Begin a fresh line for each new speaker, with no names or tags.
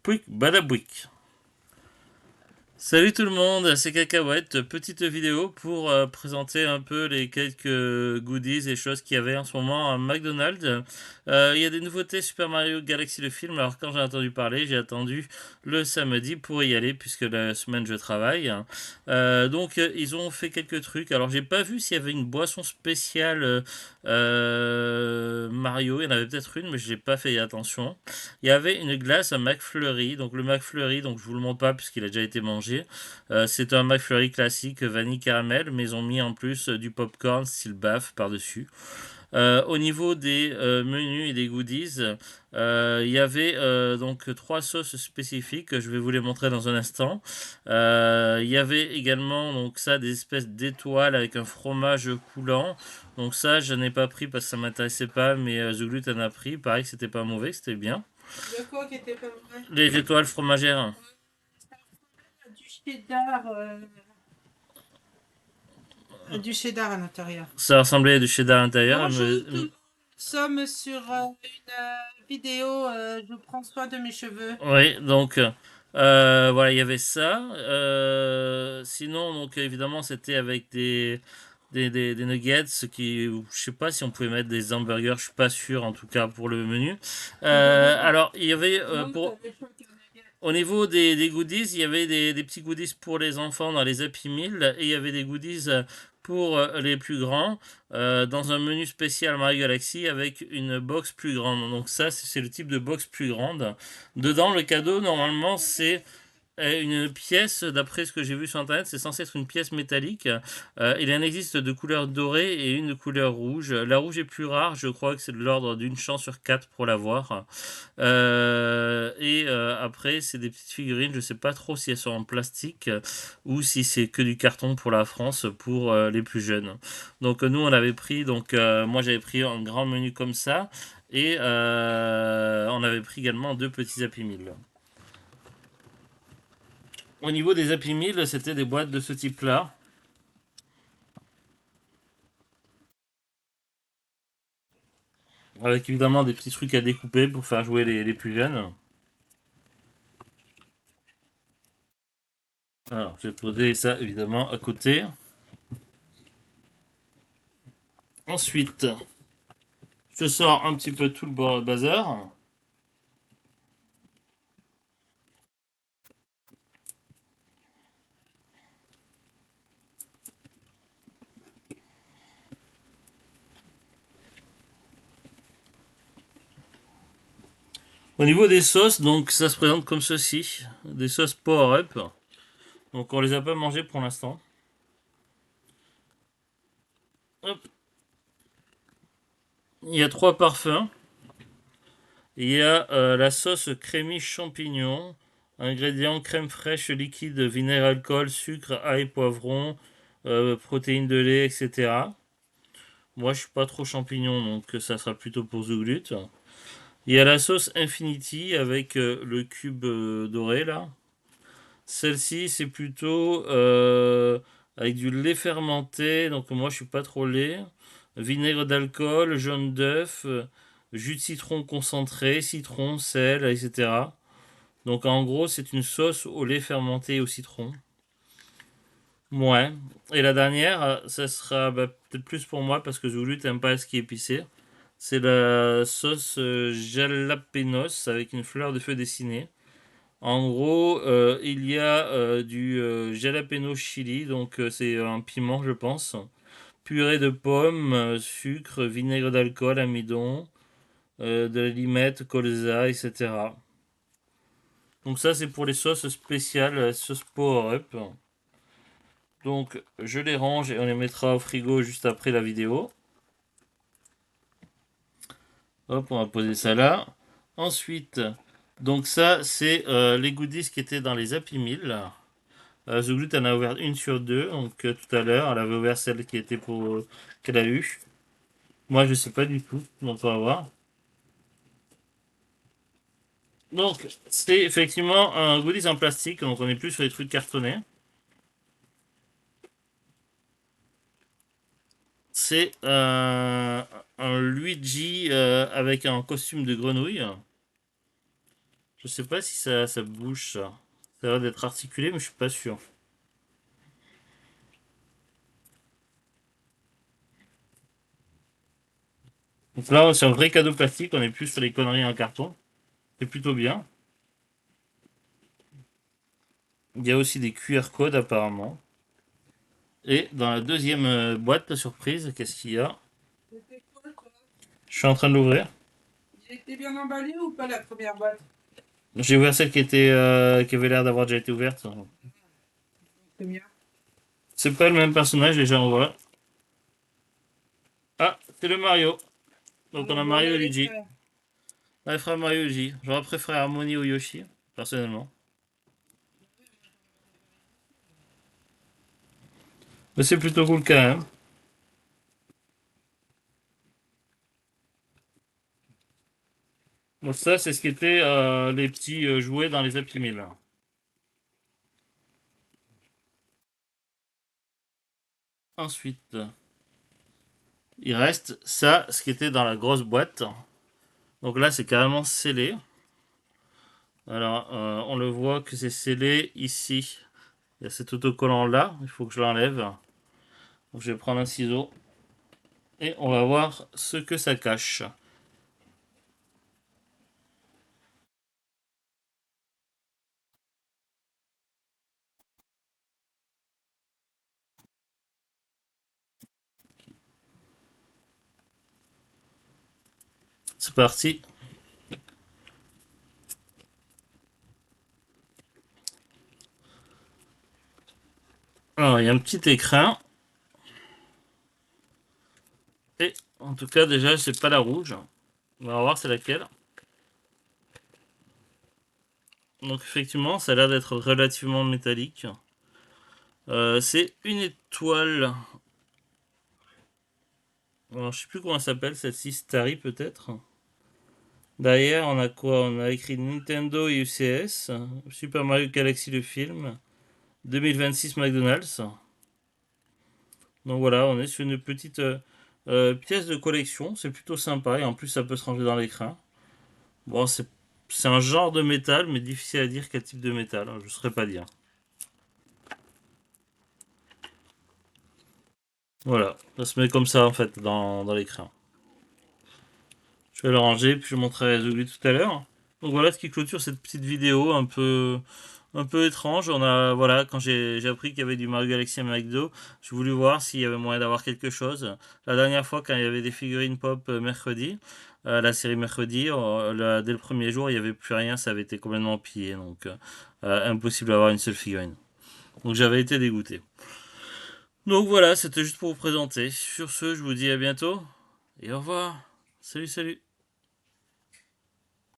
Pouic, badabouic. Salut tout le monde, c'est Cacahuète. Petite vidéo pour présenter un peu les quelques goodies et choses qu'il y avait en ce moment à McDonald's. Il y a des nouveautés Super Mario Galaxy le film. Alors quand j'ai entendu parler, j'ai attendu le samedi pour y aller puisque la semaine je travaille. Ils ont fait quelques trucs. Alors j'ai pas vu s'il y avait une boisson spéciale Mario. Il y en avait peut-être une, mais j'ai pas fait attention. Il y avait une glace à McFlurry. Donc le McFlurry, donc je vous le montre pas puisqu'il a déjà été mangé. C'est un McFlurry classique vanille caramel, mais ils ont mis en plus du popcorn style baf par-dessus. Au niveau des menus et des goodies, il y avait donc trois sauces spécifiques. Je vais vous les montrer dans un instant. Il y avait également donc ça des espèces d'étoiles avec un fromage coulant. Donc ça, je n'ai pas pris parce que ça m'intéressait pas, mais The Glut en a pris. Pareil que c'était pas mauvais, c'était bien.
De quoi qui était pas vrai?
Les étoiles fromagères.
Du cheddar, du cheddar à l'intérieur.
Ça ressemblait à du cheddar à l'intérieur.
Bonjour tout le monde, nous sommes sur une vidéo je prends soin de mes cheveux.
Oui, voilà, il y avait ça. Sinon, donc évidemment, c'était avec des nuggets, je sais pas si on pouvait mettre des hamburgers, je suis pas sûr en tout cas pour le menu. Alors, il y avait
Donc, des chocs nuggets.
au niveau des goodies, il y avait des petits goodies pour les enfants dans les Happy Meal et il y avait des goodies pour les plus grands dans un menu spécial Mario Galaxy avec une box plus grande. Donc ça, c'est le type de box plus grande. Dedans, le cadeau, normalement, c'est une pièce, d'après ce que j'ai vu sur internet, c'est censé être une pièce métallique. Il en existe de couleur dorée et une de couleur rouge. La rouge est plus rare, je crois que c'est de l'ordre d'une chance sur quatre pour l'avoir. Après, c'est des petites figurines, je sais pas trop si elles sont en plastique ou si c'est que du carton pour la France pour les plus jeunes. Donc nous, on avait pris, moi j'avais pris un grand menu comme ça et on avait pris également deux petits Happy Meal. Au niveau des Happy Meal, c'était des boîtes de ce type-là, avec évidemment des petits trucs à découper pour faire jouer les plus jeunes. Alors, je vais poser ça évidemment à côté. Ensuite, je sors un petit peu tout le bazar. Au niveau des sauces, donc ça se présente comme ceci. Des sauces Power Up. Donc on les a pas mangées pour l'instant. Hop. Il y a trois parfums. Il y a la sauce crémy champignon. Ingrédients crème fraîche liquide, vinaigre, alcool, sucre, ail, poivron, protéines de lait, etc. Moi je suis pas trop champignon donc ça sera plutôt pour Zouglut. Il y a la sauce Infinity avec le cube doré là. Celle-ci, c'est plutôt avec du lait fermenté. Donc moi, je suis pas trop lait. Vinaigre d'alcool, jaune d'œuf, jus de citron concentré, citron, sel, etc. Donc en gros, c'est une sauce au lait fermenté et au citron. Ouais. Et la dernière, ça sera peut-être plus pour moi parce que Zulu t'aime pas ce qui est épicé. C'est la sauce jalapenos avec une fleur de feu dessinée. En gros, il y a du jalapeno chili, donc c'est un piment, je pense. Purée de pommes, sucre, vinaigre d'alcool, amidon, de la limette, colza, etc. Donc ça, c'est pour les sauces spéciales, sauce Power Up. Donc je les range et on les mettra au frigo juste après la vidéo. Hop, on va poser ça là. Ensuite, donc ça, c'est les goodies qui étaient dans les Happy Meal. The Glut en a ouvert une sur deux, donc tout à l'heure, elle avait ouvert celle qui était pour qu'elle a eu. Moi, je sais pas du tout, donc on va voir. Donc, c'est effectivement un goodies en plastique, donc on est plus sur les trucs cartonnés. C'est un Luigi avec un costume de grenouille. Je sais pas si ça bouge ça. Ça a l'air d'être articulé, mais je suis pas sûr. Donc là, c'est un vrai cadeau plastique, on est plus sur les conneries en carton. C'est plutôt bien. Il y a aussi des QR codes apparemment. Et dans la deuxième boîte de surprise, qu'est-ce qu'il y a?
C'était quoi, quoi?
Je suis en train de l'ouvrir.
Il était bien emballé ou pas la première boîte?
J'ai ouvert celle qui avait l'air d'avoir déjà été ouverte.
C'est bien.
C'est pas le même personnage, déjà on voit. Ah, c'est le Mario. Donc on a
Voilà
Mario et
les
Luigi.
frères.
Ouais, frère Mario et Luigi. J'aurais préféré Harmony ou Yoshi, personnellement. Mais c'est plutôt cool quand même. Donc ça, c'est ce qui était les petits jouets dans les Happy Meal. Ensuite, il reste ça, ce qui était dans la grosse boîte. Donc là, c'est carrément scellé. Alors, on le voit que c'est scellé ici. Il y a cet autocollant là, il faut que je l'enlève. Donc je vais prendre un ciseau et on va voir ce que ça cache. C'est parti. Alors, il y a un petit écran. Et en tout cas, déjà, c'est pas la rouge. On va voir c'est laquelle. Donc effectivement, ça a l'air d'être relativement métallique. C'est une étoile. Alors, je sais plus comment elle s'appelle, celle-ci, Starry peut-être. Derrière, on a quoi? On a écrit Nintendo et UCS, Super Mario Galaxy le film, 2026 McDonald's. Donc voilà, on est sur une petite pièce de collection, c'est plutôt sympa et en plus ça peut se ranger dans l'écran. Bon, c'est un genre de métal, mais difficile à dire quel type de métal, hein, je ne saurais pas dire. Voilà, ça se met comme ça en fait dans l'écran. Je vais le ranger, puis je montrerai les oubliés tout à l'heure. Donc voilà ce qui clôture cette petite vidéo un peu étrange. On a, voilà, quand j'ai appris qu'il y avait du Mario Galaxy à McDo, j'ai voulu voir s'il y avait moyen d'avoir quelque chose. La dernière fois, quand il y avait des figurines pop mercredi, la série mercredi, dès le premier jour, il n'y avait plus rien, ça avait été complètement pillé. Donc impossible d'avoir une seule figurine. Donc j'avais été dégoûté. Donc voilà, c'était juste pour vous présenter. Sur ce, je vous dis à bientôt et au revoir. Salut, salut.